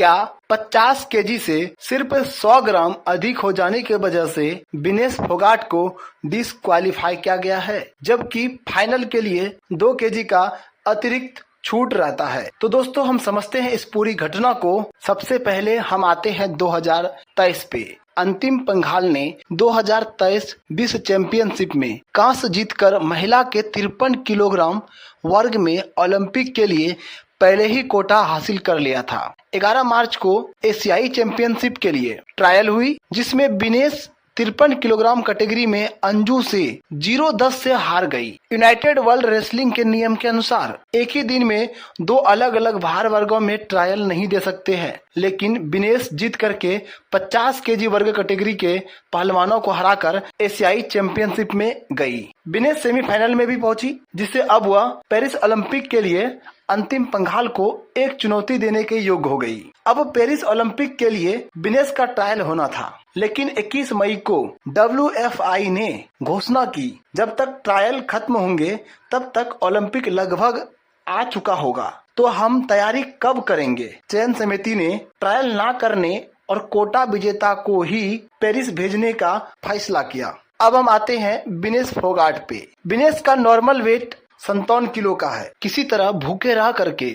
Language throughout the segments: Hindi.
क्या 50 केजी से सिर्फ 100 ग्राम अधिक हो जाने की वजह से विनेश फोगाट को डिस्क्वालीफाई किया गया है, जबकि फाइनल के लिए 2 केजी का अतिरिक्त छूट रहता है। तो दोस्तों हम समझते हैं इस पूरी घटना को। सबसे पहले हम आते हैं 2023 पे। अंतिम पंघाल ने 2023 विश्व चैंपियनशिप में कांस्य जीतकर महिला के 53 किलोग्राम वर्ग में ओलंपिक के लिए पहले ही कोटा हासिल कर लिया था। 11 मार्च को एशियाई चैंपियनशिप के लिए ट्रायल हुई, जिसमें विनेश 53 किलोग्राम कैटेगरी में अंजू से 0-10 से हार गई। यूनाइटेड वर्ल्ड रेसलिंग के नियम के अनुसार एक ही दिन में 2 अलग अलग भार वर्गों में ट्रायल नहीं दे सकते हैं, लेकिन विनेश जीत करके 50 केजी वर्ग कैटेगरी के पहलवानों को हराकर एशियाई चैंपियनशिप में गई। विनेश सेमीफाइनल में भी पहुंची, जिससे अब वह पेरिस ओलंपिक के लिए अंतिम पंघाल को एक चुनौती देने के योग्य हो गई। अब पेरिस ओलंपिक के लिए विनेश का ट्रायल होना था, लेकिन 21 मई को WFI ने घोषणा की जब तक ट्रायल खत्म होंगे तब तक ओलंपिक लगभग आ चुका होगा, तो हम तैयारी कब करेंगे। चयन समिति ने ट्रायल ना करने और कोटा विजेता को ही पेरिस भेजने का फैसला किया। अब हम आते हैं विनेश फोगाट पे। विनेश का नॉर्मल वेट 57 किलो का है। किसी तरह भूखे रह करके,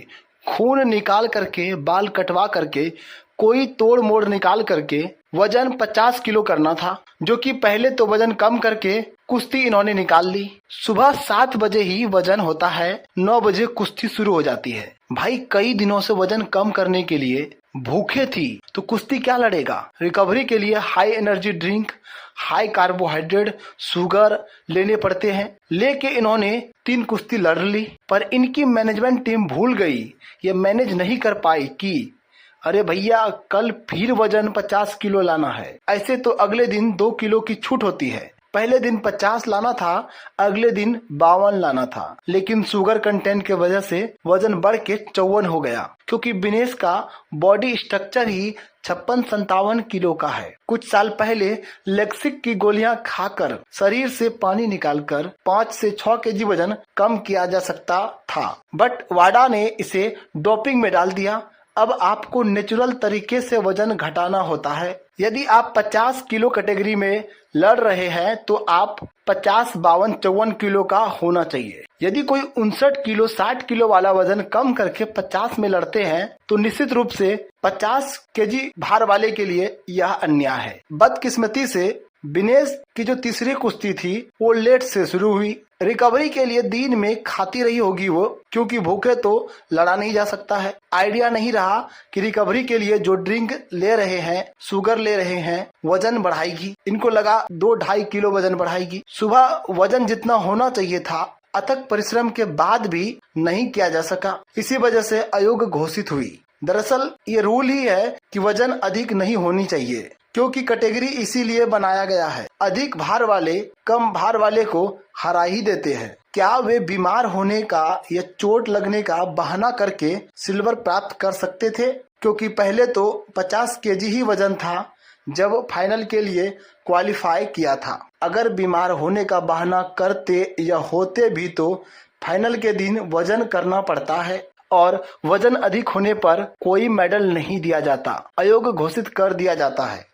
खून निकाल करके, बाल कटवा करके, कोई तोड़ मोड़ निकाल करके वजन 50 किलो करना था, जो कि पहले तो वजन कम करके कुश्ती इन्होंने निकाल ली। सुबह 7 बजे ही वजन होता है, 9 बजे कुश्ती शुरू हो जाती है। भाई कई दिनों से वजन कम करने के लिए भूखे थी, तो कुश्ती क्या लड़ेगा। रिकवरी के लिए high energy drink, high carbohydrate, sugar लेने पड़ते हैं। लेके इन्होंने 3 कुश्ती लड़ ली, पर इनकी मैनेजमेंट टीम भूल गई, ये मैनेज नहीं कर पाई कि अरे भैया कल फिर वजन 50 किलो लाना है। ऐसे तो अगले दिन 2 किलो की छूट होती है। पहले दिन 50 लाना था, अगले दिन 52 लाना था, लेकिन शुगर कंटेंट के वजह से वजन बढ़ के 54 हो गया, क्योंकि विनेश का बॉडी स्ट्रक्चर ही 56-57 किलो का है। कुछ साल पहले लेक्सिक की गोलियां खाकर शरीर से पानी निकालकर 5 से 6 केजी वजन कम किया जा सकता था, बट वाडा ने इसे डोपिंग में डाल दिया। अब आपको नेचुरल तरीके से वजन घटाना होता है। यदि आप 50 किलो कैटेगरी में लड़ रहे हैं तो आप 50, 52, 54 किलो का होना चाहिए। यदि कोई 59 किलो, 60 किलो वाला वजन कम करके 50 में लड़ते हैं तो निश्चित रूप से 50 केजी भार वाले के लिए यह अन्याय है। बदकिस्मती से विनेश की जो तीसरी कुश्ती थी वो लेट से शुरू हुई। रिकवरी के लिए दिन में खाती रही होगी वो, क्योंकि भूखे तो लड़ा नहीं जा सकता है। आइडिया नहीं रहा कि रिकवरी के लिए जो ड्रिंक ले रहे हैं, शुगर ले रहे हैं, वजन बढ़ाएगी। इनको लगा 2-2.5 किलो वजन बढ़ाएगी। सुबह वजन जितना होना चाहिए था अथक परिश्रम के बाद भी नहीं किया जा सका, इसी वजह से अयोग्य घोषित हुई। दरअसल ये रूल ही है कि वजन अधिक नहीं होनी चाहिए, क्योंकि कैटेगरी इसीलिए बनाया गया है। अधिक भार वाले कम भार वाले को हरा ही देते हैं। क्या वे बीमार होने का या चोट लगने का बहाना करके सिल्वर प्राप्त कर सकते थे, क्योंकि पहले तो 50 केजी ही वजन था जब फाइनल के लिए क्वालिफाई किया था। अगर बीमार होने का बहाना करते या होते भी तो फाइनल के दिन वजन करना पड़ता है, और वजन अधिक होने पर कोई मेडल नहीं दिया जाता, अयोग्य घोषित कर दिया जाता है।